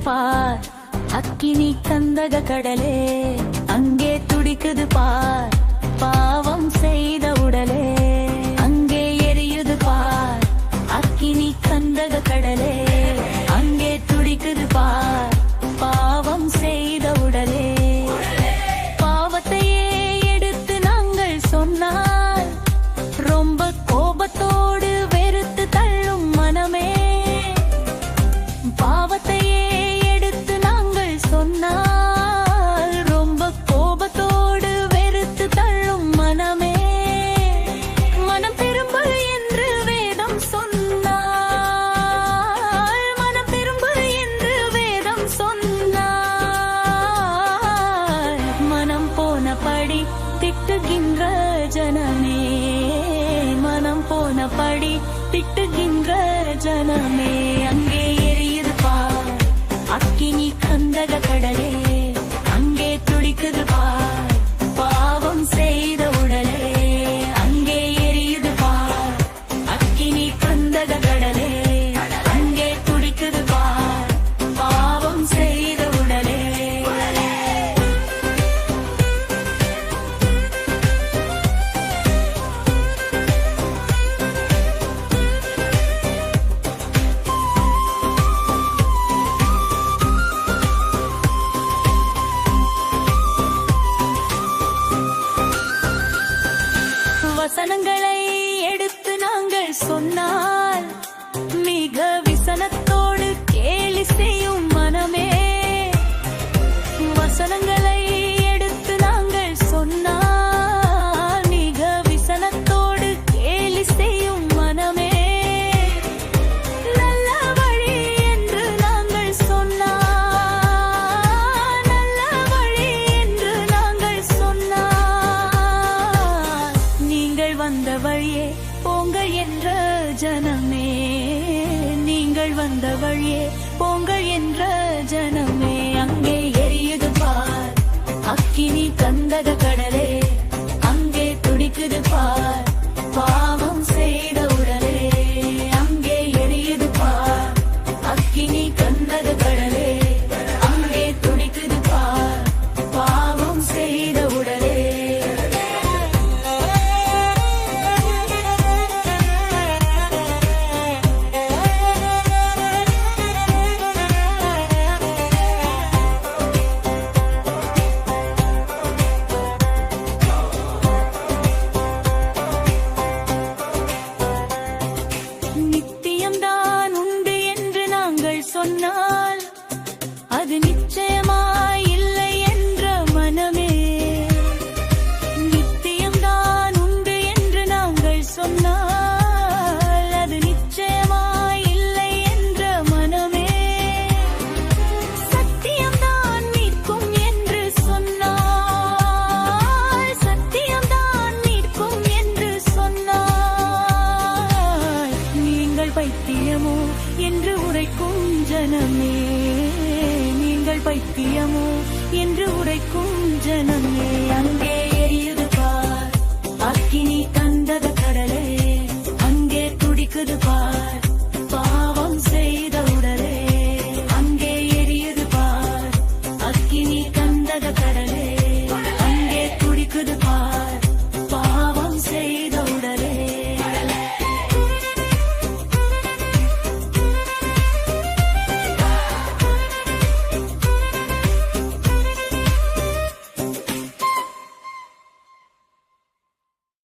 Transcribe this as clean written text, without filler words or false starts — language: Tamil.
பார் அக்கினி கந்தக கடலே, அங்கே துடிக்குது பார் பாவம் செய்த உடலே. அங்கே எரியுது பார் அக்கினி கந்தக கடலே, அங்கே துடிக்குது பார் பாவம் செய்த உடலே. பாவத்தையே எடுத்து நாங்கள் சொன்னால் ரொம்ப கோபத்தோடு வெறுத்து தள்ளும் மனமே. பாவத்தையே எடுத்து நாங்கள் சொன்னால் ரொம்ப கோபத்தோடு வெறுத்து தள்ளும் மனமே. மனம் திரும்பு என்று வேதம் சொன்னால், மனம் திரும்பு என்று வேதம் சொன்னால், மனம் போனபடி திட்டுகின்ற ஜனமே, மனம் போனபடி திட்டுகின்ற ஜனமே. அங்கே எரியுது பார் அக்கினி கந்தக கடலே, அங்கே துடிக்குது பார் பாவம் செய்த உடலே. அங்கே எரியுது பார் அக்கினி கந்தக கடலே, அங்கே துடிக்குது பார் பாவம் செய்த உடலே. வசனங்களை எடுத்து நாங்கள் சொன்னால் மிக விசனத்தோடு கேலி செய்யும் மனமே. வசனங்களை எடுத்து நாங்கள் சொன்னால் மிக விசனத்தோடு கேலி செய்யும் மனமே. நல்ல வழி என்று நாங்கள் சொன்னால், நல்ல வழி என்று நாங்கள் சொன்னால், நீங்கள் வந்த வழியே போங்கள் என்ற ஜனமே, நீங்கள் வந்த வழியே போங்கள் என்ற ஜனமே. அங்கே எரியுது பார் அக்கினி கந்தக கடலே, அங்கே துடிக்குது பார் பாவம் செய்த உடலே. அங்கே எரியுது பார் அக்கினி கந்தக கடலே, அங்கே துடிக்குது பார் பாவம் செய்த உடலே. நித்தியம்தான் உண்டு என்று நாங்கள் சொன்னால் அது நிச்சயமாய் இல்லை என்ற மனமே. நித்தியம்தான் உண்டு என்று நாங்கள் சொன்னால் அது நிச்சயமாய் இல்லை என்ற மனமே. சத்தியம்தான் மீட்கும் என்று சொன்னால், சத்தியம்தான் மீட்கும் என்று சொன்னால், நீங்கள் பைத்தியமோ என்று உரைக்கும் ஜனமே, நீங்கள் பைத்தியமோ என்று உரைக்கும் ஜனமே. அங்கே